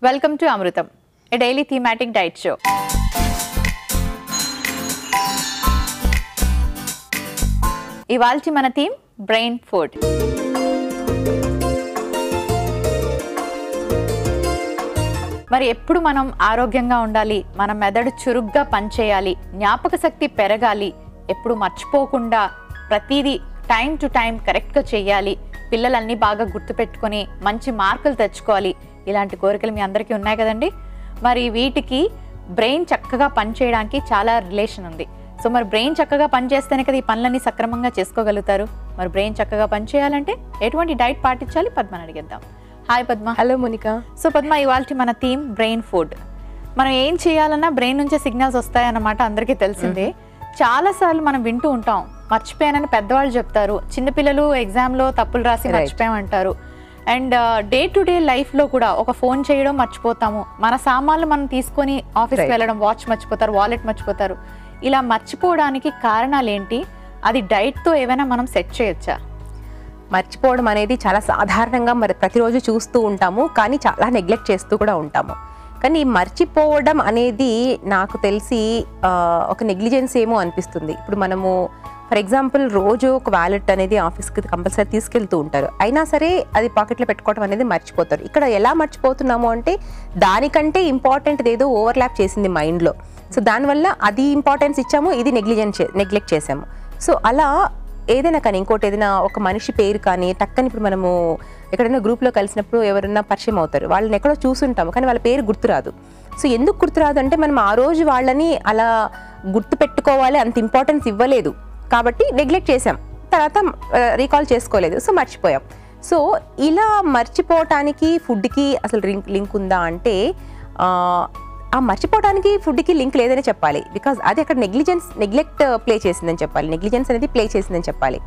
Welcome to Amrutam, a daily thematic diet show. ఇవాల్టి మన theme brain food. మరి ఎప్పుడు మనం ఆరోగ్యంగా ఉండాలి, మన మెదడు చురుగ్గా పనిచేయాలి, జ్ఞాపక శక్తి పెరగాలి, ఎప్పుడు మర్చిపోకుండా ప్రతిదీ టైం టు టైం కరెక్ట్గా చేయాలి, పిల్లలన్నీ బాగా గుర్తుపెట్టుకొని మంచి మార్కులు తెచ్చుకోవాలి, ఇలాంటి కోరికలు మీ అందరికీ ఉన్నాయి కదండి. మరి వీటికి బ్రెయిన్ చక్కగా పనిచేయడానికి చాలా రిలేషన్ ఉంది. సో మరి బ్రెయిన్ చక్కగా పనిచేస్తేనే కదా ఈ పనులన్నీ సక్రమంగా చేసుకోగలుగుతారు. మరి బ్రెయిన్ చక్కగా పనిచేయాలంటే ఎటువంటి డైట్ పాటించాలి పద్మని అడిగేద్దాం. Hi Padma. Hello Monica. So Padma, ఇవాళ మన థీమ్ బ్రెయిన్ ఫుడ్. మనం ఏం చేయాలన్నా బ్రెయిన్ నుంచే సిగ్నల్స్ వస్తాయన్నమాట, అందరికీ తెలిసిందే. చాలాసార్లు మనం వింటూ ఉంటాం, మర్చిపోయానని పెద్దవాళ్ళు చెప్తారు, చిన్నపిల్లలు ఎగ్జామ్లో తప్పులు రాసి మర్చిపోయామంటారు. అండ్ డే టు డే లైఫ్లో కూడా ఒక ఫోన్ చేయడం మర్చిపోతాము, మన సామాన్లు మనం తీసుకొని ఆఫీస్కి వెళ్ళడం, వాచ్ మర్చిపోతారు, వాలెట్ మర్చిపోతారు. ఇలా మర్చిపోవడానికి కారణాలు ఏంటి? అది డైట్తో ఏమైనా మనం సెట్ చేయొచ్చా? మర్చిపోవడం అనేది చాలా సాధారణంగా మరి ప్రతిరోజు చూస్తూ ఉంటాము, కానీ చాలా నెగ్లెక్ట్ చేస్తూ కూడా ఉంటాము. కానీ మర్చిపోవడం అనేది నాకు తెలిసి ఒక నెగ్లిజెన్స్ ఏమో అనిపిస్తుంది. ఇప్పుడు మనము ఫర్ ఎగ్జాంపుల్ రోజు ఒక వ్యాలెట్ అనేది ఆఫీస్కి కంపల్సరీ తీసుకెళ్తూ ఉంటారు, అయినా సరే అది పాకెట్లో పెట్టుకోవడం అనేది మర్చిపోతారు. ఇక్కడ ఎలా మర్చిపోతున్నాము అంటే దానికంటే ఇంపార్టెంట్ ఏదో ఓవర్లాప్ చేసింది మైండ్లో. సో దానివల్ల అది ఇంపార్టెన్స్ ఇచ్చాము, ఇది నెగ్లెక్ట్ చేసాము. సో అలా ఏదైనా కానీ ఇంకోటి ఏదైనా ఒక మనిషి పేరు కానీ టక్కని ఇప్పుడు మనము ఎక్కడైనా గ్రూప్లో కలిసినప్పుడు ఎవరైనా పరిచయం అవుతారు, వాళ్ళని ఎక్కడో చూసుంటాము కానీ వాళ్ళ పేరు గుర్తురాదు. సో ఎందుకు గుర్తురాదు అంటే మనం ఆ రోజు వాళ్ళని అలా గుర్తు పెట్టుకోవాలి అంత ఇంపార్టెన్స్ ఇవ్వలేదు కాబట్టి నెగ్లెక్ట్ చేసాం, తర్వాత రీకాల్ చేసుకోలేదు, సో మర్చిపోయాం. సో ఇలా మర్చిపోవటానికి ఫుడ్కి అసలు లింక్ ఉందా అంటే ఆ మర్చిపోవడానికి ఫుడ్కి లింక్ లేదని చెప్పాలి. బికాజ్ అది అక్కడ నెగ్లెక్ట్ ప్లే చేసిందని చెప్పాలి, నెగ్లిజెన్స్ అనేది ప్లే చేసిందని చెప్పాలి.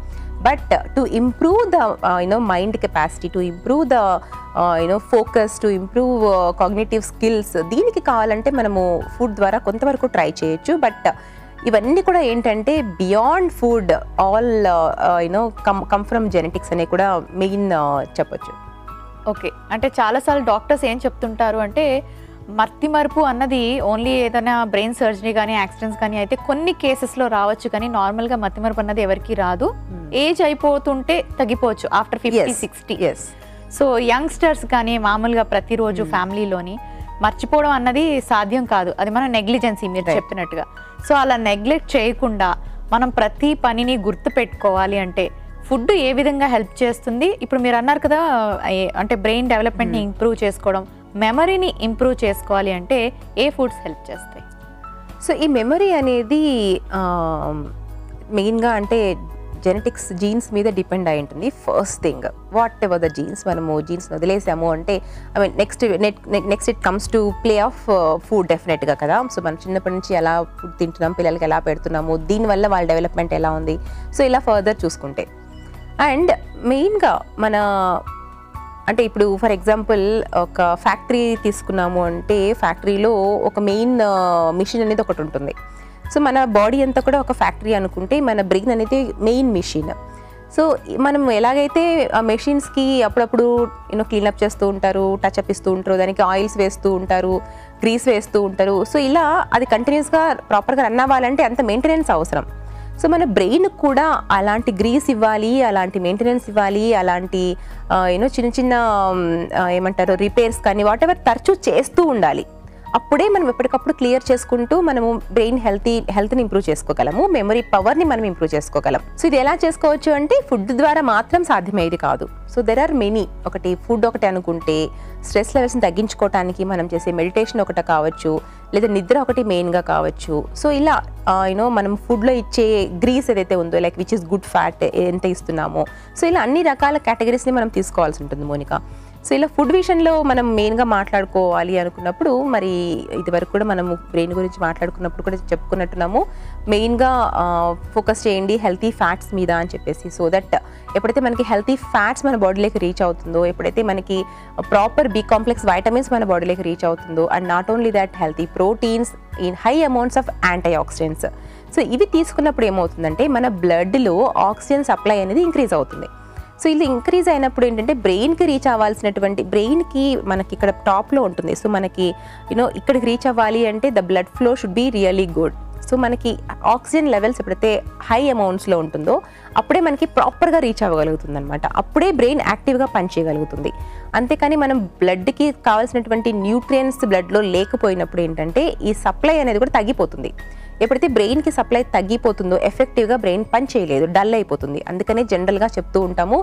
But to improve the mind capacity, to improve the focus, to improve cognitive skills, దీనికి కావాలంటే మనము ఫుడ్ ద్వారా కొంతవరకు ట్రై చేయొచ్చు. బట్ ఇవన్నీ కూడా ఏంటంటే beyond food, all come from genetics అనే కూడా మెయిన్ చెప్పొచ్చు. ఓకే, అంటే చాలాసార్లు డాక్టర్స్ ఏం చెప్తుంటారు అంటే మర్తిమరుపు అన్నది ఓన్లీ ఏదైనా బ్రెయిన్ సర్జరీ కానీ యాక్సిడెంట్స్ కానీ అయితే కొన్ని కేసెస్లో రావచ్చు, కానీ నార్మల్గా మర్తిమరుపు అన్నది ఎవరికి రాదు. ఏజ్ అయిపోతుంటే తగ్గిపోవచ్చు ఆఫ్టర్ 50-60. సో యంగ్స్టర్స్ కానీ మామూలుగా ప్రతిరోజు ఫ్యామిలీలోని మర్చిపోవడం అన్నది సాధ్యం కాదు, అది మన నెగ్లిజెన్సీ మీరు చెప్పినట్టుగా. సో అలా నెగ్లెక్ట్ చేయకుండా మనం ప్రతి పనిని గుర్తు పెట్టుకోవాలి అంటే ఫుడ్ ఏ విధంగా హెల్ప్ చేస్తుంది? ఇప్పుడు మీరు అన్నారు కదా, అంటే బ్రెయిన్ డెవలప్మెంట్ని ఇంప్రూవ్ చేసుకోవడం, మెమరీని ఇంప్రూవ్ చేసుకోవాలి అంటే ఏ ఫుడ్స్ హెల్ప్ చేస్తాయి? సో ఈ మెమరీ అనేది మెయిన్గా అంటే జెనెటిక్స్, జీన్స్ మీద డిపెండ్ అయి ఉంటుంది. First thing, what ever the jeans, మనము జీన్స్ వదిలేసాము అంటే next it comes to play of food డెఫినెట్గా కదా. సో మనం చిన్నప్పటి నుంచి ఎలా ఫుడ్ తింటున్నాం, పిల్లలకి ఎలా పెడుతున్నాము, దీనివల్ల వాళ్ళ డెవలప్మెంట్ ఎలా ఉంది, సో ఇలా ఫర్దర్ చూసుకుంటే. అండ్ మెయిన్గా మన అంటే ఇప్పుడు ఫర్ ఎగ్జాంపుల్ ఒక ఫ్యాక్టరీ తీసుకున్నాము అంటే ఫ్యాక్టరీలో ఒక మెయిన్ మిషన్ అనేది ఒకటి ఉంటుంది. సో మన బాడీ అంతా కూడా ఒక ఫ్యాక్టరీ అనుకుంటే మన బ్రెయిన్ అనేది మెయిన్ మిషన్. సో మనం ఎలాగైతే ఆ మెషిన్స్కి అప్పుడప్పుడు క్లీనప్ చేస్తూ ఉంటారు, టచ్అప్ ఇస్తూ ఉంటారు, దానికి ఆయిల్స్ వేస్తూ ఉంటారు, గ్రీస్ వేస్తూ ఉంటారు. సో ఇలా అది కంటిన్యూస్గా ప్రాపర్గా రన్ అవ్వాలంటే అంత మెయింటెనెన్స్ అవసరం. సో మన బ్రెయిన్ కూడా అలాంటి గ్రీస్ ఇవ్వాలి, అలాంటి మెయింటెనెన్స్ ఇవ్వాలి, అలాంటి చిన్న చిన్న ఏమంటారు రిపేర్స్ కానీ వాట్ ఎవర్ తరచూ చేస్తూ ఉండాలి. అప్పుడే మనం ఎప్పటికప్పుడు క్లియర్ చేసుకుంటూ మనము బ్రెయిన్ హెల్త్ని ఇంప్రూవ్ చేసుకోగలము, మెమరీ పవర్ని మనం ఇంప్రూవ్ చేసుకోగలం. సో ఇది ఎలా చేసుకోవచ్చు అంటే ఫుడ్ ద్వారా మాత్రం సాధ్యమయ్యేది కాదు. So there are many. ఒకటి ఫుడ్ ఒకటి అనుకుంటే స్ట్రెస్ లెవెల్స్ని తగ్గించుకోవడానికి మనం చేసే మెడిటేషన్ ఒకటి కావచ్చు, లేదా నిద్ర ఒకటి మెయిన్గా కావచ్చు. సో ఇలా మనం ఫుడ్లో ఇచ్చే గ్రీస్ ఏదైతే ఉందో, like which is good fat ఎంత ఇస్తున్నామో, సో ఇలా అన్ని రకాల కేటగిరీస్ని మనం తీసుకోవాల్సి ఉంటుంది మోనికా. సో ఇలా ఫుడ్ విషయంలో మనం మెయిన్గా మాట్లాడుకోవాలి అనుకున్నప్పుడు, మరి ఇదివరకు కూడా మనము బ్రెయిన్ గురించి మాట్లాడుకున్నప్పుడు కూడా చెప్పుకున్నట్టున్నాము, మెయిన్గా ఫోకస్ చేయండి హెల్తీ ఫ్యాట్స్ మీద అని చెప్పేసి. సో దట్ ఎప్పుడైతే మనకి హెల్తీ ఫ్యాట్స్ మన బాడీలోకి రీచ్ అవుతుందో, ఎప్పుడైతే మనకి ప్రాపర్ బి కాంప్లెక్స్ వైటమిన్స్ మన బాడీలోకి రీచ్ అవుతుందో, and not only that healthy proteins in high amounts of antioxidants, so ఇవి తీసుకున్నప్పుడు ఏమవుతుందంటే మన బ్లడ్లో ఆక్సిజన్ సప్లై అనేది ఇంక్రీజ్ అవుతుంది. సో ఇది ఇంక్రీజ్ అయినప్పుడు ఏంటంటే బ్రెయిన్కి రీచ్ అవ్వాల్సినటువంటి, బ్రెయిన్కి మనకి ఇక్కడ టాప్లో ఉంటుంది. సో మనకి ఇక్కడికి రీచ్ అవ్వాలి అంటే the blood flow should be really good. So మనకి ఆక్సిజన్ లెవెల్స్ ఎప్పుడైతే హై అమౌంట్స్లో ఉంటుందో అప్పుడే మనకి ప్రాపర్గా రీచ్ అవ్వగలుగుతుంది అనమాట. అప్పుడే బ్రెయిన్ యాక్టివ్గా పనిచేయగలుగుతుంది. అంతేకాని మనం బ్లడ్కి కావాల్సినటువంటి న్యూట్రియన్స్ బ్లడ్లో లేకపోయినప్పుడు ఏంటంటే ఈ సప్లై అనేది కూడా తగ్గిపోతుంది. ఎప్పుడైతే బ్రెయిన్కి సప్లై తగ్గిపోతుందో ఎఫెక్టివ్గా బ్రెయిన్ పని చేయలేదు, డల్ అయిపోతుంది. అందుకనే జనరల్గా చెప్తూ ఉంటాము,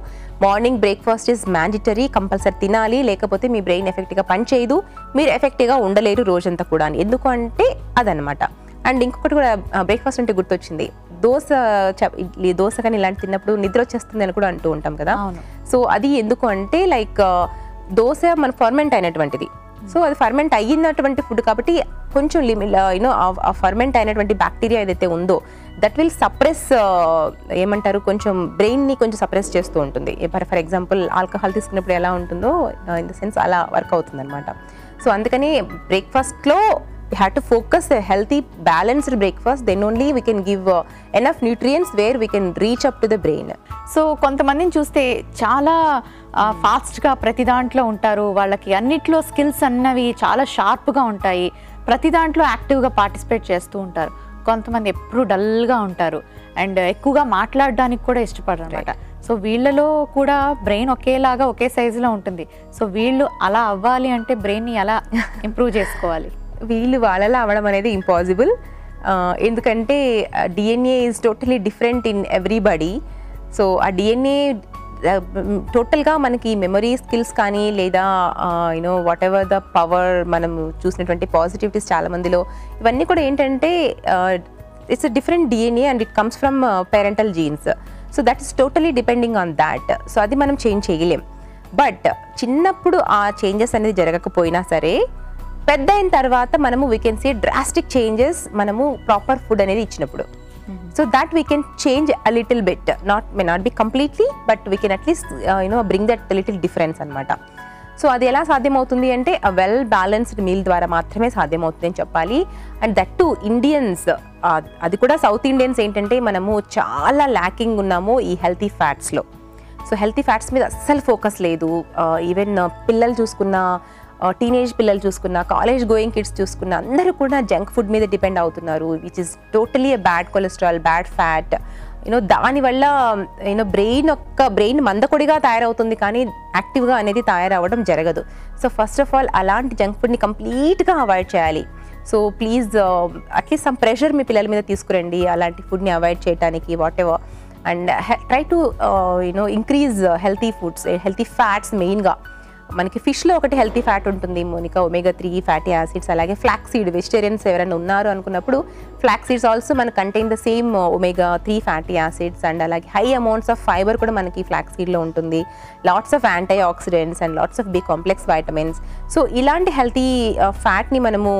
morning breakfast is mandatory, compulsory తినాలి, లేకపోతే మీ బ్రెయిన్ ఎఫెక్టివ్గా పని చేయదు, మీరు ఎఫెక్టివ్గా ఉండలేరు రోజంతా కూడా అని. ఎందుకు అంటే అదనమాట. అండ్ ఇంకొకటి కూడా బ్రేక్ఫాస్ట్ అంటే గుర్తొచ్చింది, ఇడ్లీ దోశ కానీ ఇలాంటి తిన్నప్పుడు నిద్ర వచ్చేస్తుంది అని కూడా అంటూ ఉంటాం కదా. సో అది ఎందుకు అంటే లైక్ దోశ మన ఫర్మెంట్ అయినటువంటిది. సో అది ఫర్మెంట్ అయినటువంటి ఫుడ్ కాబట్టి కొంచెం ఆ ఫర్మెంట్ అయినటువంటి బ్యాక్టీరియా ఏదైతే ఉందో దట్ విల్ సప్రెస్, ఏమంటారు, కొంచెం బ్రెయిన్ని కొంచెం సప్రెస్ చేస్తూ ఉంటుంది. ఫర్ ఎగ్జాంపుల్ ఆల్కహాల్ తీసుకున్నప్పుడు ఎలా ఉంటుందో ఇన్ ద సెన్స్ అలా వర్క్ అవుతుంది అనమాట. సో అందుకని బ్రేక్ఫాస్ట్లో we have to focus a healthy balanced breakfast, then only we can give enough nutrients where we can reach up to the brain. So కొంతమందిని చూస్తే చాలా ఫాస్ట్గా ప్రతి దాంట్లో ఉంటారు, వాళ్ళకి అన్నిట్లో స్కిల్స్ అన్నవి చాలా షార్ప్గా ఉంటాయి, ప్రతి దాంట్లో యాక్టివ్గా పార్టిసిపేట్ చేస్తూ ఉంటారు. కొంతమంది ఎప్పుడు డల్గా ఉంటారు అండ్ ఎక్కువగా మాట్లాడడానికి కూడా ఇష్టపడరు అనమాట. సో వీళ్ళలో కూడా బ్రెయిన్ ఒకేలాగా ఒకే సైజులో ఉంటుంది. సో వీళ్ళు అలా అవ్వాలి అంటే బ్రెయిన్ని ఎలా ఇంప్రూవ్ చేసుకోవాలి? వీళ్ళు వాళ్ళలా అవ్వడం అనేది ఇంపాసిబుల్. ఎందుకంటే DNA is totally different in everybody. So ఆ డిఎన్ఏ టోటల్గా మనకి మెమరీ స్కిల్స్ కానీ లేదా వాట్ ఎవర్ ద పవర్, మనం చూసినటువంటి పాజిటివిటీస్ చాలా మందిలో ఇవన్నీ కూడా ఏంటంటే it's a different DNA and it comes from parental jeans. So that is totally depending on that. So అది మనం చేంజ్ చేయలేం. బట్ చిన్నప్పుడు ఆ చేంజెస్ అనేది జరగకపోయినా సరే పెద్ద అయిన తర్వాత మనము we can see drastic changes మనము ప్రాపర్ ఫుడ్ అనేది ఇచ్చినప్పుడు. So that we can change a little bit, may not be completely, but we can at least bring that little difference అనమాట. సో అది ఎలా సాధ్యమవుతుంది అంటే అ వెల్ బ్యాలెన్స్డ్ మీల్ ద్వారా మాత్రమే సాధ్యమవుతుంది అని చెప్పాలి. అండ్ దట్ టు ఇండియన్స్, అది కూడా సౌత్ ఇండియన్స్ ఏంటంటే మనము చాలా ల్యాకింగ్ ఉన్నాము ఈ హెల్తీ ఫ్యాట్స్లో. సో హెల్తీ ఫ్యాట్స్ మీద అస్సలు ఫోకస్ లేదు. ఈవెన్ పిల్లలు చూసుకున్న, టీనేజ్ పిల్లలు చూసుకున్న, కాలేజ్ గోయింగ్ కిడ్స్ చూసుకున్న అందరూ కూడా జంక్ ఫుడ్ మీద డిపెండ్ అవుతున్నారు, which is totally bad cholesterol, bad fat. దానివల్ల బ్రెయిన్ మందకొడిగా తయారవుతుంది కానీ యాక్టివ్గా అనేది తయారవ్వడం జరగదు. సో ఫస్ట్ ఆఫ్ ఆల్ అలాంటి జంక్ ఫుడ్ని కంప్లీట్గా అవాయిడ్ చేయాలి. So please at least some pressure మీ పిల్లల మీద తీసుకురండి అలాంటి ఫుడ్ని అవాయిడ్ చేయడానికి, whatever. And try to increase healthy foods, healthy fats. మెయిన్గా మనకి ఫిష్లో ఒకటి హెల్తీ ఫ్యాట్ ఉంటుంది మోనికా, omega-3 ఫ్యాటీ యాసిడ్స్. అలాగే ఫ్లాక్స్ సీడ్, వెజిటేరియన్స్ ఎవరైనా ఉన్నారు అనుకున్నప్పుడు ఫ్లాక్స్ సీడ్స్ ఆల్సో మనకు contain the same omega-3 fatty acids. And అలాగే హై అమౌంట్స్ ఆఫ్ ఫైబర్ కూడా మనకి ఫ్లాక్స్ సీడ్లో ఉంటుంది. Lots of antioxidants and lots of B complex vitamins. So ఇలాంటి హెల్తీ ఫ్యాట్ని మనము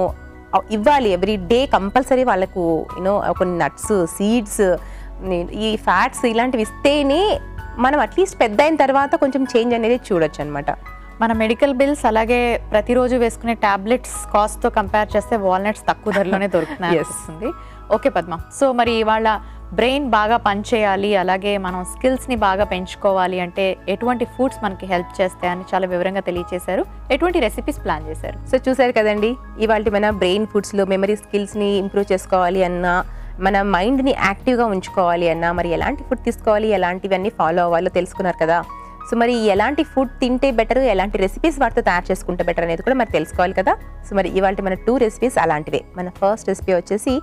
ఇవ్వాలి ఎవ్రీ డే కంపల్సరీ. వాళ్ళకు కొన్ని నట్స్, సీడ్స్, ఈ ఫ్యాట్స్ ఇలాంటివి ఇస్తేనే మనం అట్లీస్ట్ పెద్ద అయిన తర్వాత కొంచెం చేంజ్ అనేది చూడొచ్చు అనమాట. మన మెడికల్ బిల్స్ అలాగే ప్రతిరోజు వేసుకునే టాబ్లెట్స్ కాస్ట్తో కంపేర్ చేస్తే వాల్నట్స్ తక్కువ ధరలోనే దొరుకుతుంది. ఓకే పద్మ, సో మరి వాళ్ళ బ్రెయిన్ బాగా పనిచేయాలి, అలాగే మనం స్కిల్స్ని బాగా పెంచుకోవాలి అంటే ఎటువంటి ఫుడ్స్ మనకి హెల్ప్ చేస్తాయని చాలా వివరంగా తెలియజేశారు. ఎటువంటి రెసిపీస్ ప్లాన్ చేశారు? సో చూసారు కదండి, ఇవాళ మన బ్రెయిన్ ఫుడ్స్లో మెమరీ స్కిల్స్ని ఇంప్రూవ్ చేసుకోవాలి అన్నా, మన మైండ్ని యాక్టివ్గా ఉంచుకోవాలి అన్నా మరి ఎలాంటి ఫుడ్ తీసుకోవాలి, ఎలాంటివన్నీ ఫాలో అవ్వాలో తెలుసుకున్నారు కదా. సో మరి ఎలాంటి ఫుడ్ తింటే బెటర్, ఎలాంటి రెసిపీస్ వాటితో తయారు చేసుకుంటే బెటర్ అనేది కూడా మరి తెలుసుకోవాలి కదా. సో మరి ఇవాళ మన 2 రెసిపీస్ అలాంటివే. మన ఫస్ట్ రెసిపీ వచ్చేసి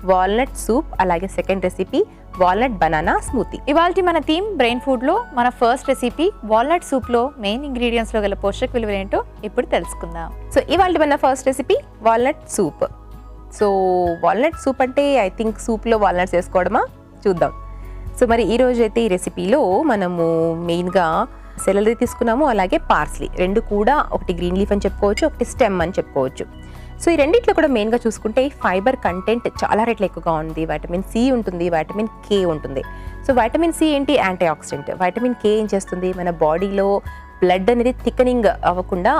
వాల్నట్ సూప్, అలాగే second recipe walnut banana smoothie. ఇవాళ మన థీమ్ బ్రెయిన్ ఫుడ్లో మన ఫస్ట్ రెసిపీ వాల్నట్ సూప్లో మెయిన్ ఇంగ్రీడియంట్స్లో గల పోషక విలువలు ఏంటో ఇప్పుడు తెలుసుకుందాం. సో ఇవాళ మన first recipe walnut soup. So walnut soup అంటే ఐ థింక్ సూప్లో వాల్నట్స్ వేసుకోవడమా, చూద్దాం. సో మరి ఈరోజు అయితే ఈ రెసిపీలో మనము మెయిన్గా సెలరీ తీసుకున్నాము, అలాగే పార్స్లీ. 2 కూడా, ఒకటి గ్రీన్ లీఫ్ అని చెప్పుకోవచ్చు, ఒకటి స్టెమ్ అని చెప్పుకోవచ్చు. సో ఈ రెండిట్లో కూడా మెయిన్గా చూసుకుంటే ఫైబర్ కంటెంట్ చాలా రెట్లు ఎక్కువగా ఉంది. వైటమిన్ సి ఉంటుంది, వైటమిన్ కే ఉంటుంది. సో వైటమిన్ సి ఏంటి? Anti oxidant. వైటమిన్ కే ఏం చేస్తుంది? మన బాడీలో బ్లడ్ అనేది థిక్కనింగ్ అవ్వకుండా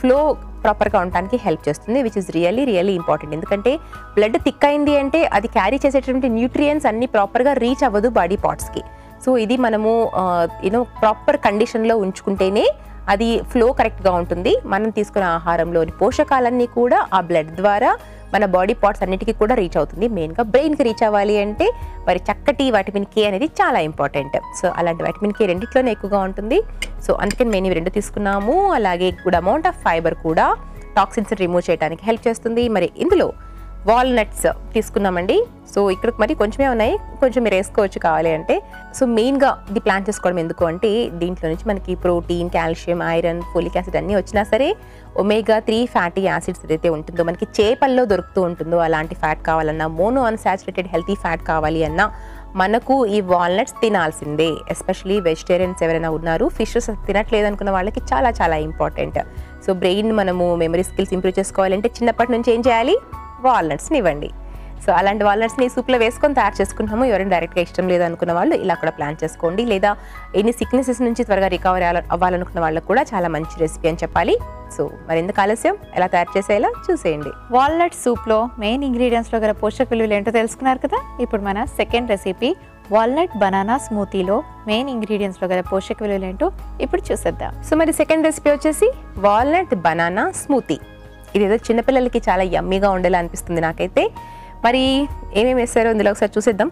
ఫ్లో ప్రాపర్గా ఉండడానికి హెల్ప్ చేస్తుంది, విచ్ ఇస్ రియల్లీ ఇంపార్టెంట్. ఎందుకంటే బ్లడ్ థిక్ అయింది అంటే అది క్యారీ చేసేటటువంటి న్యూట్రియన్స్ అన్ని ప్రాపర్గా రీచ్ అవ్వదు బాడీ పార్ట్స్కి. సో ఇది మనము ప్రాపర్ కండిషన్లో ఉంచుకుంటేనే అది ఫ్లో కరెక్ట్గా ఉంటుంది. మనం తీసుకున్న ఆహారంలోని పోషకాలన్నీ కూడా ఆ బ్లడ్ ద్వారా మన బాడీ పార్ట్స్ అన్నిటికీ కూడా రీచ్ అవుతుంది. మెయిన్గా బ్రెయిన్కి రీచ్ అవ్వాలి అంటే మరి చక్కటి వైటమిన్ కే అనేది చాలా ఇంపార్టెంట్. సో అలాంటి వైటమిన్ కే రెండిట్లోనే ఎక్కువగా ఉంటుంది. సో అందుకని మేము ఇవి 2 తీసుకున్నాము. అలాగే గుడ్ అమౌంట్ ఆఫ్ ఫైబర్ కూడా టాక్సిన్స్ రిమూవ్ చేయడానికి హెల్ప్ చేస్తుంది. మరి ఇందులో వాల్నట్స్ తీసుకున్నామండి. సో ఇక్కడ మరి కొంచెమే ఉన్నాయి, కొంచెం మీరు వేసుకోవచ్చు కావాలి అంటే. సో మెయిన్గా ఇది ప్లాన్ చేసుకోవడం ఎందుకు అంటే దీంట్లో నుంచి మనకి protein, calcium, iron, folic acid అన్నీ వచ్చినా సరే omega-3 ఫ్యాటీ యాసిడ్స్ ఏదైతే ఉంటుందో మనకి చేపల్లో దొరుకుతూ ఉంటుందో అలాంటి ఫ్యాట్ కావాలన్నా, మోనో అన్సాచురేటెడ్ హెల్తీ ఫ్యాట్ కావాలి అన్నా మనకు ఈ వాల్నట్స్ తినాల్సిందే. ఎస్పెషలీ వెజిటేరియన్స్ ఎవరైనా ఉన్నారు, ఫిషెస్ తినట్లేదు అనుకున్న వాళ్ళకి చాలా చాలా ఇంపార్టెంట్. సో బ్రెయిన్ మనము మెమరీ స్కిల్స్ ఇంప్రూవ్ చేసుకోవాలంటే చిన్నప్పటి నుంచి ఏం చేయాలి? వాల్నట్స్ని ఇవ్వండి. సో అలాంటి వాల్నట్స్ని సూప్లో వేసుకొని తయారు చేసుకుంటాము. ఎవరైనా డైరెక్ట్గా ఇష్టం లేదు అనుకున్న వాళ్ళు ఇలా కూడా ప్లాన్ చేసుకోండి. లేదా ఎన్ని సిక్నెసెస్ నుంచి త్వరగా రికవర్ అవ్వాలనుకున్న వాళ్ళకు కూడా చాలా మంచి రెసిపీ అని చెప్పాలి. సో మరి ఎందుకు ఆలస్యం, ఎలా తయారు చేసేలా చూసేయండి. వాల్నట్ సూప్లో మెయిన్ ఇంగ్రీడియంట్స్లో గల పోషక విలువలు ఏంటో తెలుసుకున్నారు కదా. ఇప్పుడు మన సెకండ్ రెసిపీ వాల్నట్ బనానా స్మూతీలో మెయిన్ ఇంగ్రీడియంట్స్లో గల పోషక విలువలు ఏంటో ఇప్పుడు చూసేద్దాం. సో మరి సెకండ్ రెసిపీ వచ్చేసి వాల్నట్ బనానా స్మూతీ. ఇదేదో చిన్నపిల్లలకి చాలా యమ్మీగా ఉండేలా అనిపిస్తుంది నాకైతే. మరి ఏమేమి వేస్తారో ఇందులో ఒకసారి చూసేద్దాం.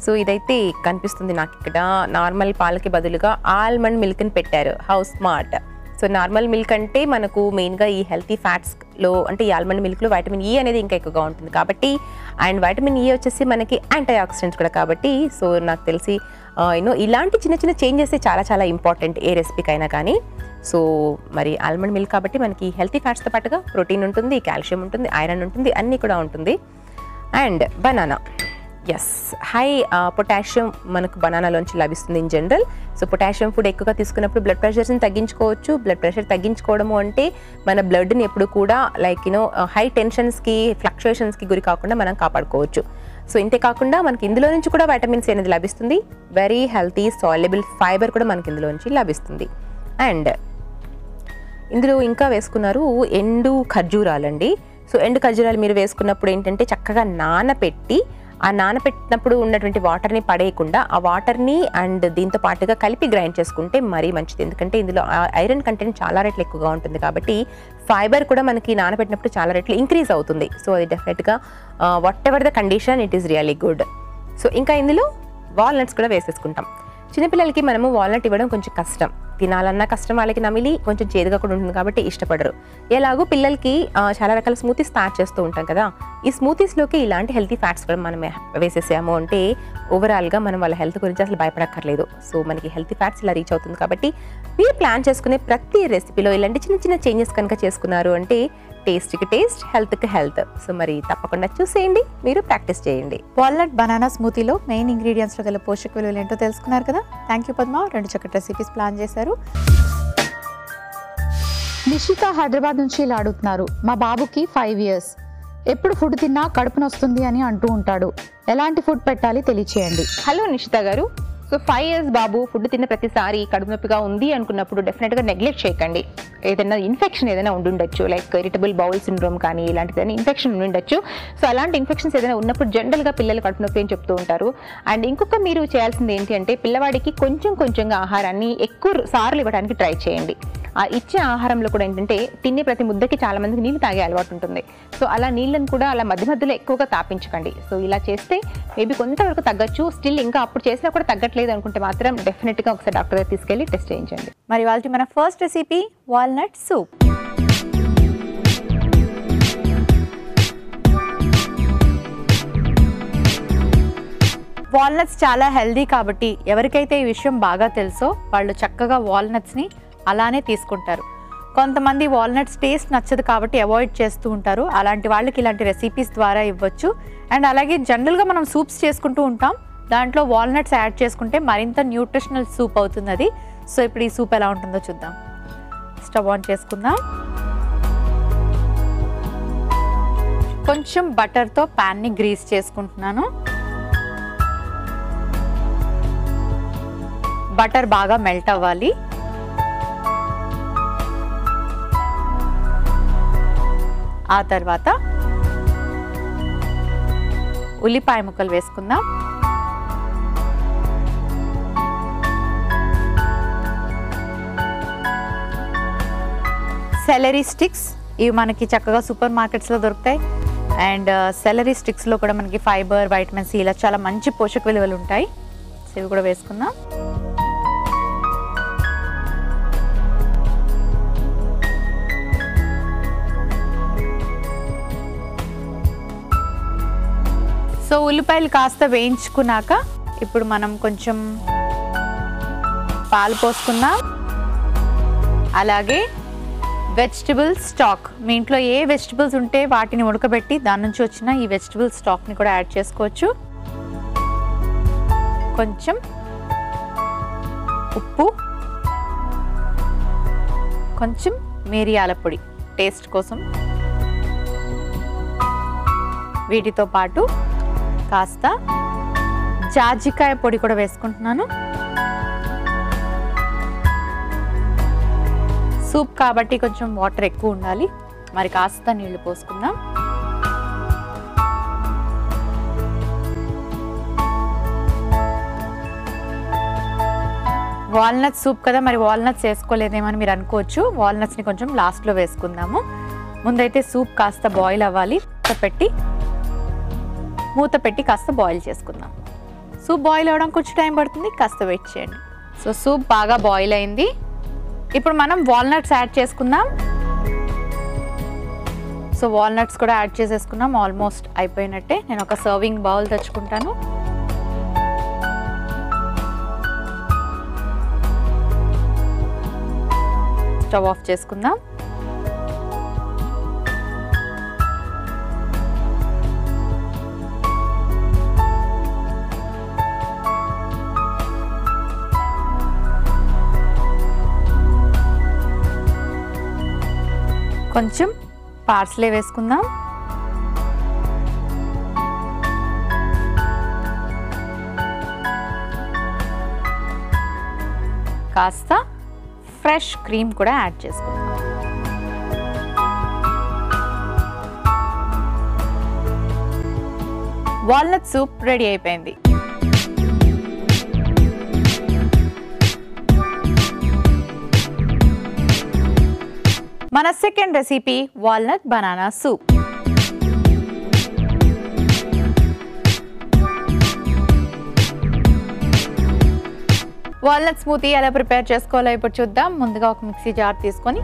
సో ఇదైతే కనిపిస్తుంది నాకు ఇక్కడ. నార్మల్ పాలకి బదులుగా ఆల్మండ్ మిల్క్ని పెట్టారు. How smart. So normal milk అంటే మనకు మెయిన్గా ఈ హెల్తీ ఫ్యాట్స్లో అంటే ఈ ఆల్మండ్ మిల్క్లో వైటమిన్ ఈ అనేది ఇంకా ఎక్కువగా ఉంటుంది కాబట్టి, అండ్ వైటమిన్ ఈ వచ్చేసి మనకి యాంటీ ఆక్సిడెంట్స్ కూడా కాబట్టి, సో నాకు తెలిసి ఇలాంటి చిన్న చిన్న చేంజెస్ చాలా చాలా ఇంపార్టెంట్ ఏ రెసిపీకైనా కానీ. సో మరి ఆల్మండ్ మిల్క్ కాబట్టి మనకి హెల్తీ ఫ్యాట్స్తో పాటుగా ప్రోటీన్ ఉంటుంది, కాల్షియం ఉంటుంది, ఐరన్ ఉంటుంది, అన్నీ కూడా ఉంటుంది. And banana, yes, high potassium మనకు బనానాలోంచి లభిస్తుంది in general. So potassium food ఎక్కువగా తీసుకున్నప్పుడు బ్లడ్ ప్రెషర్స్ని తగ్గించుకోవచ్చు. బ్లడ్ ప్రెషర్ తగ్గించుకోవడము అంటే మన బ్లడ్ని ఎప్పుడు కూడా లైక్ హై టెన్షన్స్కి, ఫ్లక్చుయేషన్స్కి గురి కాకుండా మనం కాపాడుకోవచ్చు. సో ఇంతే కాకుండా మనకి ఇందులో నుంచి కూడా వైటమిన్ సి అనేది లభిస్తుంది. వెరీ హెల్తీ సాల్యుబుల్ ఫైబర్ కూడా మనకి ఇందులో నుంచి లభిస్తుంది. అండ్ ఇందులో ఇంకా వేసుకున్నారు ఎండు ఖర్జూరాలండి. సో ఎండు ఖర్జూరాలు మీరు వేసుకున్నప్పుడు ఏంటంటే చక్కగా నానపెట్టి, ఆ నానపెట్టినప్పుడు ఉన్నటువంటి వాటర్ని పడేయకుండా ఆ వాటర్ని అండ్ దీంతో పాటుగా కలిపి గ్రైండ్ చేసుకుంటే మరీ మంచిది. ఎందుకంటే ఇందులో ఐరన్ కంటెంట్ చాలా రెట్లు ఎక్కువగా ఉంటుంది కాబట్టి ఫైబర్ కూడా మనకి నానపెట్టినప్పుడు చాలా రెట్లు ఇంక్రీజ్ అవుతుంది. సో అది డెఫినెట్గా what ever the condition it is really good. So ఇంకా ఇందులో వాల్నట్స్ కూడా వేసేసుకుంటాం. చిన్నపిల్లలకి మనము వాల్నట్ ఇవ్వడం కొంచెం కష్టం, తినాలన్నా కష్టం, వాళ్ళకి నమిలి కొంచెం చేదుగా కూడా ఉంటుంది కాబట్టి ఇష్టపడరు. ఎలాగో పిల్లలకి చాలా రకాల స్మూతీస్ తయారు చేస్తూ ఉంటాం కదా. ఈ స్మూతీస్లోకి ఇలాంటి హెల్తీ ఫ్యాట్స్ కూడా మనం వేసేసాము అంటే ఓవరాల్గా మనం వాళ్ళ హెల్త్ గురించి అసలు భయపడక్కర్లేదు. సో మనకి హెల్తీ ఫ్యాట్స్ ఇలా రీచ్ అవుతుంది కాబట్టి మీరు ప్లాన్ చేసుకునే ప్రతి రెసిపీలో ఇలాంటి చిన్న చిన్న చేంజెస్ కనుక చేసుకున్నారు అంటే టేస్ట్కి టేస్ట్, హెల్త్కి హెల్త్. సో మరి తప్పకుండా చూసేయండి, మీరు ప్రాక్టీస్ చేయండి. వాల్నట్ బనానా స్మూతీలో మెయిన్ ఇంగ్రీడియంట్స్లో గల పోషక విలువలు ఏంటో తెలుసుకున్నారు కదా. థ్యాంక్ యూ పద్మ, 2 చక్కటి రెసిపీస్ ప్లాన్ చేశారు. నిషిత హైదరాబాద్ నుంచి ఇలా అడుగుతున్నారు. మా బాబుకి 5 years, ఎప్పుడు ఫుడ్ తిన్నా కడుపు నొస్తుంది అని అంటూ ఉంటాడు. ఎలాంటి ఫుడ్ పెట్టాలి తెలియచేయండి. హలో నిషిత గారు. సో 5 years బాబు ఫుడ్ తిన్న ప్రతిసారి కడుపు నొప్పిగా ఉంది అనుకున్నప్పుడు డెఫినెట్గా నెగ్లెక్ట్ చేయకండి. ఏదైనా ఇన్ఫెక్షన్ ఏదైనా ఉండుండొచ్చు, లైక్ ఇరిటబుల్ బౌల్ సిండ్రోమ్ కానీ ఇలాంటిదైనా ఇన్ఫెక్షన్ ఉండుండొచ్చు. సో అలాంటి ఇన్ఫెక్షన్స్ ఏదైనా ఉన్నప్పుడు జనరల్గా పిల్లలు కడుపు నొప్పి అని చెప్తూ ఉంటారు. అండ్ ఇంకొక మీరు చేయాల్సింది ఏంటి అంటే పిల్లవాడికి కొంచెంగా ఆహారాన్ని ఎక్కువ సార్లు ఇవ్వడానికి ట్రై చేయండి. ఆ ఇచ్చే ఆహారంలో కూడా ఏంటంటే తినే ప్రతి ముద్దకి చాలా మందికి నీళ్ళు తాగే అలవాటు ఉంటుంది. సో అలా నీళ్ళని కూడా అలా మధ్యలో ఎక్కువగా తాపించకండి. సో ఇలా చేస్తే మేబీ కొంతవరకు తగ్గచ్చు. స్టిల్ ఇంకా అప్పుడు చేసినా కూడా తగ్గట్లేదు అనుకుంటే మాత్రం డెఫినెట్గా ఒకసారి డాక్టర్ దగ్గర తీసుకెళ్ళి టెస్ట్ చేయించండి. మరి వాళ్ళ మన first recipe walnut soup. Walnuts చాలా హెల్దీ కాబట్టి ఎవరికైతే ఈ విషయం బాగా తెలుసో వాళ్ళు చక్కగా వాల్నట్స్ని అలానే తీసుకుంటారు. కొంతమంది వాల్నట్స్ టేస్ట్ నచ్చదు కాబట్టి అవాయిడ్ చేస్తూ ఉంటారు. అలాంటి వాళ్ళకి ఇలాంటి రెసిపీస్ ద్వారా ఇవ్వచ్చు. అండ్ అలాగే జనరల్గా మనం సూప్స్ చేసుకుంటూ ఉంటాం, దాంట్లో వాల్నట్స్ యాడ్ చేసుకుంటే మరింత న్యూట్రిషనల్ సూప్ అవుతుంది అది. సో ఇప్పుడు ఈ సూప్ ఎలా ఉంటుందో చూద్దాం. స్టవ్ ఆన్ చేసుకుందాం. కొంచెం బటర్తో ప్యాన్ని గ్రీస్ చేసుకుంటున్నాను. బటర్ బాగా మెల్ట్ అవ్వాలి. ఆ తర్వాత ఉల్లిపాయ ముక్కలు వేసుకుందాం. సెలరీ స్టిక్స్, ఇవి మనకి చక్కగా సూపర్ మార్కెట్స్లో దొరుకుతాయి. అండ్ సెలరీ స్టిక్స్లో కూడా మనకి ఫైబర్, వైటమిన్ సి ఇలా చాలా మంచి పోషక విలువలు ఉంటాయి. సో ఇవి కూడా వేసుకుందాం. సో ఉల్లిపాయలు కాస్త వేయించుకున్నాక ఇప్పుడు మనం కొంచెం పాలు పోసుకుందాం. అలాగే వెజిటబుల్ స్టాక్, మీ ఇంట్లో ఏ వెజిటబుల్స్ ఉంటే వాటిని ఉడకబెట్టి దాని నుంచి వచ్చిన ఈ వెజిటబుల్ స్టాక్ని కూడా యాడ్ చేసుకోవచ్చు. కొంచెం ఉప్పు, కొంచెం మిరియాల పొడి టేస్ట్ కోసం, వీటితో పాటు కాస్త జాజికాయ పొడి కూడా వేసుకుంటున్నాను. సూప్ కాబట్టి కొంచెం వాటర్ ఎక్కువ ఉండాలి, మరి కాస్త నీళ్లు పోసుకుందాం. వాల్నట్ సూప్ కదా, మరి వాల్నట్స్ వేసుకోలేదేమని మీరు అనుకోవచ్చు. వాల్నట్స్ని కొంచెం లాస్ట్లో వేసుకుందాము. ముందైతే సూప్ కాస్త బాయిల్ అవ్వాలి. మూత పెట్టి కాస్త బాయిల్ చేసుకుందాం. సూప్ బాయిల్ అవ్వడం కొంచెం టైం పడుతుంది, కాస్త వెయిట్ చేయండి. సో సూప్ బాగా బాయిల్ అయింది. ఇప్పుడు మనం వాల్నట్స్ యాడ్ చేసుకుందాం. సో వాల్నట్స్ కూడా యాడ్ చేసేసుకున్నాం. ఆల్మోస్ట్ అయిపోయినట్టే. నేను ఒక సర్వింగ్ బౌల్ తెచ్చుకుంటాను. స్టవ్ ఆఫ్ చేసుకుందాం. కొంచెం పార్స్లే వేసుకుందాం. కాస్త ఫ్రెష్ క్రీమ్ కూడా యాడ్ చేసుకుందాం. వాల్నట్ సూప్ రెడీ అయిపోయింది. మన second recipe walnut banana soup. Walnut smoothie ఎలా ప్రిపేర్ చేసుకోవాలో ఇప్పుడు చూద్దాం. ముందుగా ఒక మిక్సీ జార్ తీసుకొని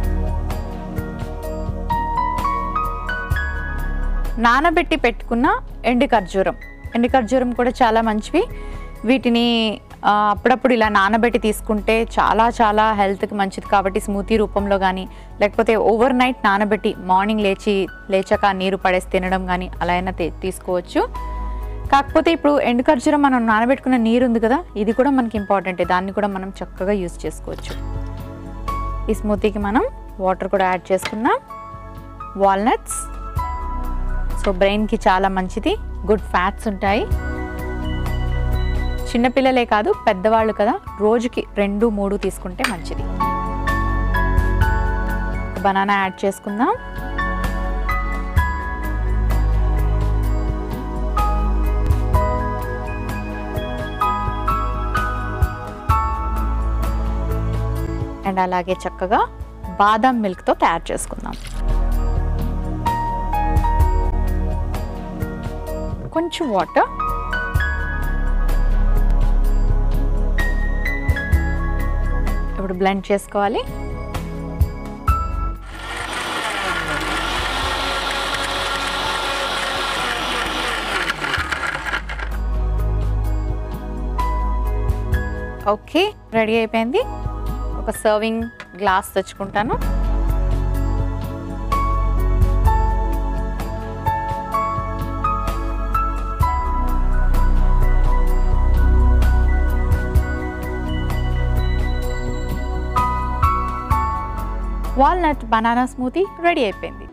నానబెట్టి పెట్టుకున్న ఎండు ఖర్జూరం కూడా చాలా మంచివి. వీటిని అప్పుడప్పుడు ఇలా నానబెట్టి తీసుకుంటే చాలా చాలా హెల్త్కి మంచిది. కాబట్టి స్మూతీ రూపంలో కానీ లేకపోతే ఓవర్ నైట్ నానబెట్టి మార్నింగ్ లేచాక నీరు పడేసి తినడం కానీ అలా అయినా తీసుకోవచ్చు. కాకపోతే ఇప్పుడు ఎండు ఖర్జూరం మనం నానబెట్టుకున్న నీరు ఉంది కదా, ఇది కూడా మనకి ఇంపార్టెంటే. దాన్ని కూడా మనం చక్కగా యూజ్ చేసుకోవచ్చు. ఈ స్మూతీకి మనం వాటర్ కూడా యాడ్ చేసుకుందాం. వాల్నట్స్ సో బ్రెయిన్కి చాలా మంచిది, గుడ్ ఫ్యాట్స్ ఉంటాయి. చిన్నపిల్లలే కాదు పెద్దవాళ్ళు కదా, రోజుకి 2-3 తీసుకుంటే మంచిది. బనానా యాడ్ చేసుకుందాం. అండ్ అలాగే చక్కగా బాదం మిల్క్తో తయారు చేసుకుందాం. కొంచెం వాటర్, ఇప్పుడు బ్లెండ్ చేసుకోవాలి. ఓకే, రెడీ అయిపోయింది. ఒక సర్వింగ్ గ్లాస్ తెచ్చుకుంటాను. వాల్నట్ బనానా స్మూతీ రెడీ అయిపోయింది.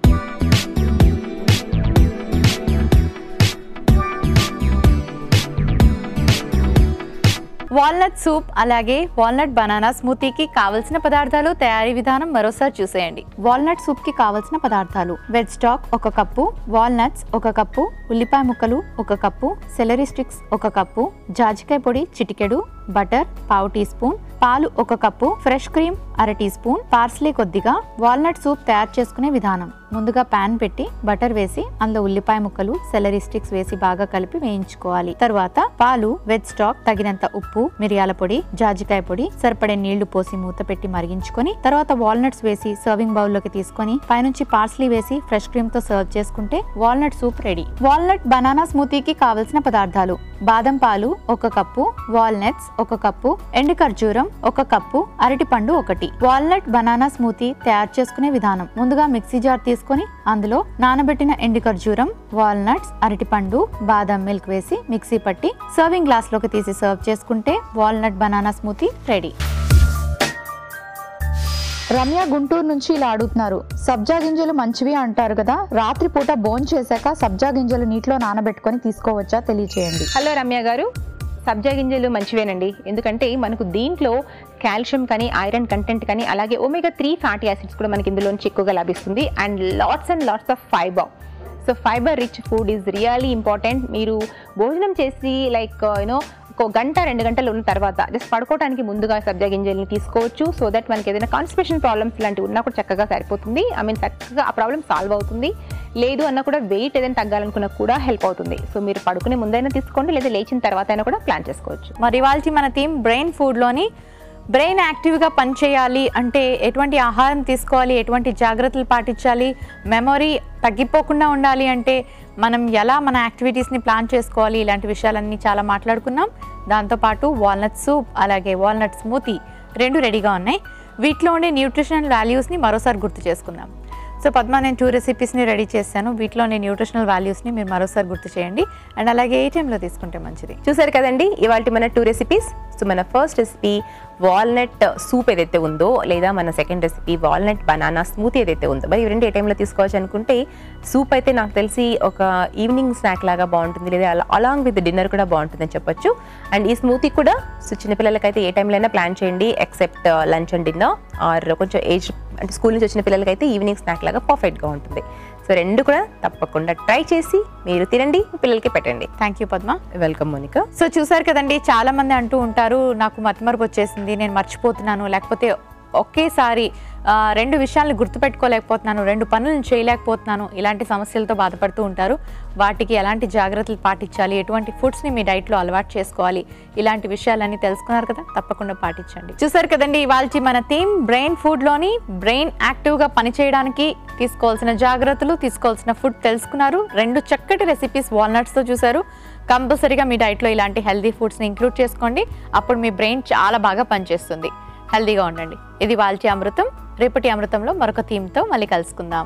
వాల్నట్ సూప్ అలాగే వాల్నట్ బనానా స్మూతీకి కావలసిన పదార్థాలు, తయారీ విధానం మరోసారి చూసేయండి. వాల్నట్ సూప్ కి కావలసిన పదార్థాలు: veg stock 1 cup, walnuts 1 cup, ఉల్లిపాయ ముక్కలు 1 కప్పు, సెలరీ స్టిక్స్ 1 కప్పు, జాజికాయ పొడి చిటికెడు, బటర్ ½ టీ స్పూన్, పాలు 1 కప్పు, ఫ్రెష్ క్రీమ్ అర టీ స్పూన్, పార్స్లీ కొద్దిగా. వాల్నట్ సూప్ తయారు చేసుకునే విధానం: ముందుగా పాన్ పెట్టి బటర్ వేసి అందులో ఉల్లిపాయ ముక్కలు, సెలరీ స్టిక్స్ వేసి బాగా కలిపి వేయించుకోవాలి. తర్వాత పాలు, వెజ్ స్టాక్, తగినంత ఉప్పు, మిరియాల పొడి, జాజికాయ పొడి, సరిపడే నీళ్లు పోసి మూత పెట్టి మరిగించుకొని తర్వాత వాల్నట్స్ వేసి సర్వింగ్ బౌల్ లోకి తీసుకొని పైనుంచి పార్స్లీ వేసి ఫ్రెష్ క్రీమ్ తో సర్వ్ చేసుకుంటే walnut soup ready. Walnut banana స్మూతీకి కావలసిన పదార్థాలు: బాదం పాలు 1 కప్పు, వాల్నట్స్ 1 కప్పు, ఎండు ఖర్జూరం 1 కప్పు, అరటిపండు 1. వాల్నట్ బనానా స్మూతీ తయారు చేసుకునే విధానం: ముందుగా మిక్సీ జార్ తీసుకొని అందులో నానబెట్టిన ఎండు ఖర్జూరం, వాల్నట్స్, అరటిపండు, బాదం మిల్క్ వేసి మిక్సీ పట్టి సర్వింగ్ గ్లాస్ లోకి తీసి సర్వ్ చేసుకుంటే walnut banana smoothie ready. Ramya Guntur నుంచి ఇలా అడుగుతున్నారు, సబ్జా గింజలు మంచివి అంటారు కదా, రాత్రిపూట భోజనం చేశాక సబ్జా గింజలు నీటిలో నానబెట్టుకొని తీసుకోవచ్చా, తెలియచేయండి. హలో రమ్య గారు, సబ్జా గింజలు మంచివేనండి. ఎందుకంటే మనకు దీంట్లో కాల్షియం కానీ, ఐరన్ కంటెంట్ కానీ, అలాగే ఒమేగా 3 ఫ్యాటీ యాసిడ్స్ కూడా మనకి ఇందులోంచి ఎక్కువగా లభిస్తుంది. And lots of fibre. So fibre rich food is really important. మీరు భోజనం చేసి లైక్ ఒక గంట 2 గంటలు ఉన్న తర్వాత జస్ట్ పడుకోవడానికి ముందుగా సబ్జా గింజల్ని తీసుకోవచ్చు. సో దట్ మనకి ఏదైనా కాన్స్టిపేషన్ ప్రాబ్లమ్స్ లాంటివి ఉన్నా కూడా చక్కగా సరిపోతుంది. చక్కగా ఆ ప్రాబ్లమ్ సాల్వ్ అవుతుంది. లేదు అన్నా కూడా వెయిట్ ఏదైనా తగ్గాలనుకున్నా కూడా హెల్ప్ అవుతుంది. సో మీరు పడుకునే ముందైనా తీసుకోండి, లేదా లేచిన తర్వాత అయినా కూడా ప్లాన్ చేసుకోవచ్చు. మరి ఇవాల్టి మన థీమ్ బ్రెయిన్ ఫుడ్లోని బ్రెయిన్ యాక్టివ్గా పనిచేయాలి అంటే ఎటువంటి ఆహారం తీసుకోవాలి, ఎటువంటి జాగ్రత్తలు పాటించాలి, మెమొరీ తగ్గిపోకుండా ఉండాలి అంటే మనం ఎలా మన యాక్టివిటీస్ని ప్లాన్ చేసుకోవాలి, ఇలాంటి విషయాలన్నీ చాలా మాట్లాడుకున్నాం. దాంతోపాటు వాల్నట్ సూప్ అలాగే వాల్నట్ స్మూతీ 2 రెడీగా ఉన్నాయి. వీటిలో ఉండే న్యూట్రిషనల్ వాల్యూస్ని మరోసారి గుర్తు చేసుకుందాం. సో పద్మ, నేను 2 రెసిపీస్ని రెడీ చేశాను. వీటిలో ఉండే న్యూట్రిషనల్ వాల్యూస్ని మీరు మరోసారి గుర్తు చేయండి. అండ్ అలాగే ఏ టైంలో తీసుకుంటే మంచిది. చూసారు కదండి ఇవాళ మన 2 రెసిపీస్. సో మన ఫస్ట్ రెసిపీ వాల్నట్ సూప్ ఏదైతే ఉందో, లేదా మన second recipe walnut banana smoothie ఏదైతే ఉందో, మరి 2 ఏ టైంలో తీసుకోవచ్చు అనుకుంటే, సూప్ అయితే నాకు తెలిసి ఒక ఈవినింగ్ స్నాక్ లాగా బాగుంటుంది, లేదా అలాంగ్ విత్ డిన్నర్ కూడా బాగుంటుందని చెప్పొచ్చు. అండ్ ఈ స్మూతీ కూడా సో చిన్నపిల్లలకైతే ఏ టైంలో అయినా ప్లాన్ చేయండి, except lunch and dinner, or కొంచెం ఏజ్ అంటే స్కూల్ నుంచి వచ్చిన పిల్లలకైతే ఈవినింగ్ స్నాక్ లాగా పర్ఫెక్ట్గా ఉంటుంది. సో 2 కూడా తప్పకుండా ట్రై చేసి మీరు తినండి, పిల్లలకి పెట్టండి. Thank you Padma. Welcome Monika. So చూసారు కదండి, చాలా మంది అంటూ ఉంటారు, నాకు మతిమరుపు వచ్చేసింది, నేను మర్చిపోతున్నాను, లేకపోతే ఒకేసారి 2 విషయాలను గుర్తుపెట్టుకోలేకపోతున్నాను, 2 పనులను చేయలేకపోతున్నాను, ఇలాంటి సమస్యలతో బాధపడుతూ ఉంటారు. వాటికి ఎలాంటి జాగ్రత్తలు పాటించాలి, ఎటువంటి ఫుడ్స్ని మీ డైట్లో అలవాటు చేసుకోవాలి, ఇలాంటి విషయాలన్నీ తెలుసుకున్నారు కదా, తప్పకుండా పాటించండి. చూసారు కదండి ఇవాళ మన థీమ్ బ్రెయిన్ ఫుడ్లోని బ్రెయిన్ యాక్టివ్గా పనిచేయడానికి తీసుకోవాల్సిన జాగ్రత్తలు, తీసుకోవాల్సిన ఫుడ్ తెలుసుకున్నారు. 2 చక్కటి రెసిపీస్ వాల్నట్స్తో చూసారు. కంపల్సరీగా మీ డైట్లో ఇలాంటి హెల్దీ ఫుడ్స్ని ఇంక్లూడ్ చేసుకోండి. అప్పుడు మీ బ్రెయిన్ చాలా బాగా పనిచేస్తుంది. హెల్దీగా ఉండండి. ఇది వాల్చి అమృతం. రేపటి అమృతంలో మరొక థీమ్తో మళ్ళీ కలుసుకుందాం.